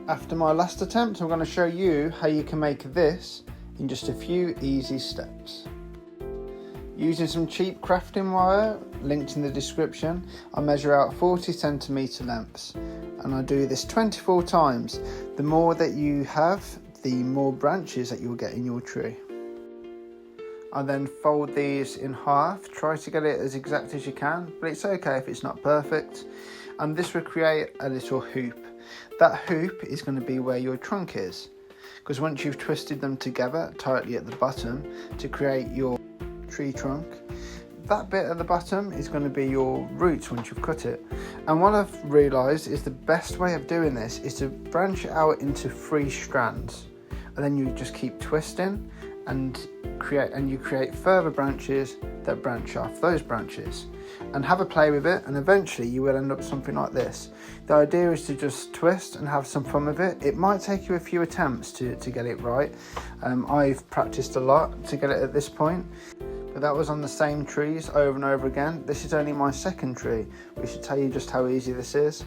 After my last attempt, I'm going to show you how you can make this in just a few easy steps. Using some cheap crafting wire, linked in the description, I measure out 40 centimetre lengths, and I do this 24 times. The more that you have, the more branches that you'll get in your tree. I then fold these in half, try to get it as exact as you can, but it's okay if it's not perfect. And this will create a little hoop. That hoop is going to be where your trunk is, because once you've twisted them together tightly at the bottom to create your tree trunk, that bit at the bottom is going to be your roots once you've cut it. And what I've realised is the best way of doing this is to branch it out into 3 strands, and then you just keep twisting and you create further branches that branch off those branches, and have a play with it, and eventually you will end up something like this. The idea is to just twist and have some fun with it. It might take you a few attempts to get it right. I've practiced a lot to get it at this point, but that was on the same trees over and over again. This is only my second tree, which should tell you just how easy this is.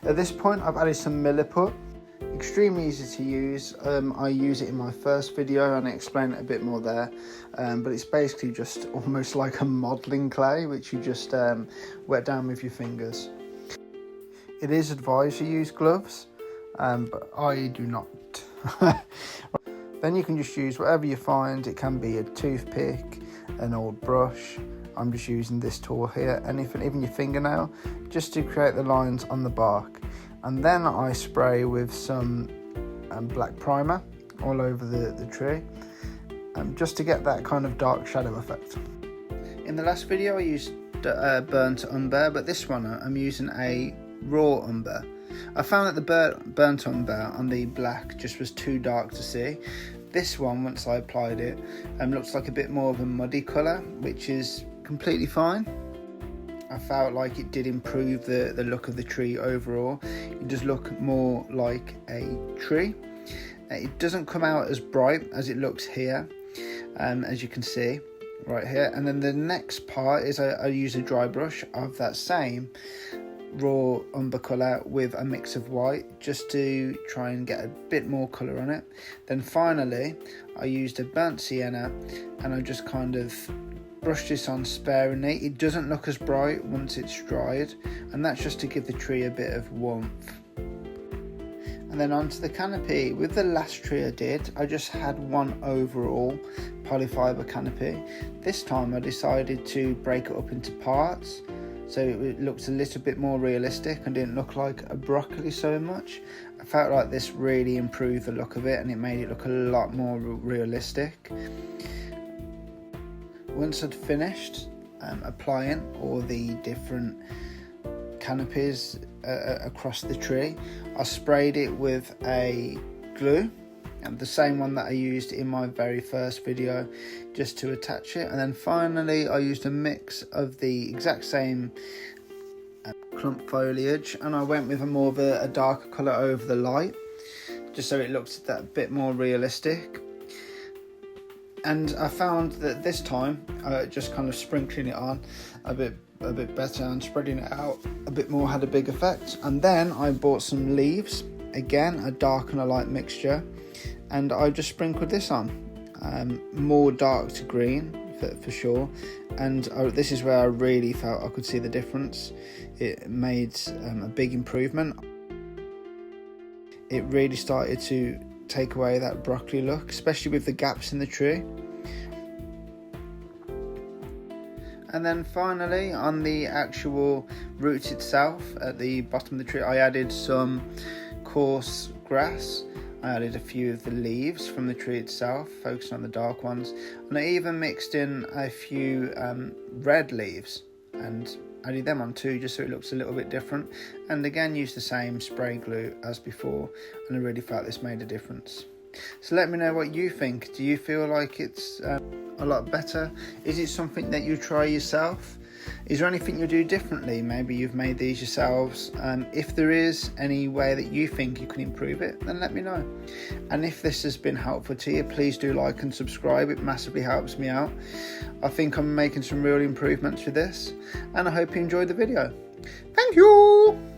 At this point I've added some Milliput. Extremely easy to use. I use it in my first video and I explain it a bit more there, but it's basically just almost like a modelling clay which you just wet down with your fingers. It is advised to use gloves, but I do not. Then you can just use whatever you find. It can be a toothpick, an old brush. I'm just using this tool here, anything, even your fingernail, just to create the lines on the bark. And then I spray with some black primer all over the tree, just to get that kind of dark shadow effect. In the last video I used burnt umber, but this one I'm using a raw umber. I found that the burnt umber on the black just was too dark to see. This one, once I applied it, looks like a bit more of a muddy colour, which is completely fine. I felt like it did improve the look of the tree overall. It does look more like a tree. It doesn't come out as bright as it looks here, as you can see right here. And then the next part is I use a dry brush of that same raw umber colour with a mix of white, just to try and get a bit more colour on it. Then finally I used a burnt sienna, and I just kind of brush this on sparingly. It doesn't look as bright once it's dried, and that's just to give the tree a bit of warmth. And then onto the canopy. With the last tree I did, I just had one overall polyfibre canopy. This time I decided to break it up into parts, so it looked a little bit more realistic and didn't look like a broccoli so much. I felt like this really improved the look of it, and it made it look a lot more realistic. Once I'd finished applying all the different canopies across the tree, I sprayed it with a glue, and the same one that I used in my very first video, just to attach it. And then finally I used a mix of the exact same clump foliage, and I went with more of a darker colour over the light, just so it looked that bit more realistic. And I found that this time, just kind of sprinkling it on a bit better and spreading it out a bit more had a big effect. And then I bought some leaves, again a dark and a light mixture, and I just sprinkled this on, more dark to green for sure. And this is where I really felt I could see the difference. It made a big improvement. It really started to take away that broccoli look, especially with the gaps in the tree. And then finally, on the actual roots itself, at the bottom of the tree, I added some coarse grass. I added a few of the leaves from the tree itself, focusing on the dark ones, and I even mixed in a few red leaves and added them on too, just so it looks a little bit different. And again, used the same spray glue as before, and I really felt this made a difference. So let me know what you think. Do you feel like it's a lot better? Is it something that you try yourself? Is there anything you do differently? Maybe you've made these yourselves. If there is any way that you think you can improve it, then let me know. And if this has been helpful to you, please do like and subscribe. It massively helps me out. I think I'm making some real improvements with this, and I hope you enjoyed the video. Thank you.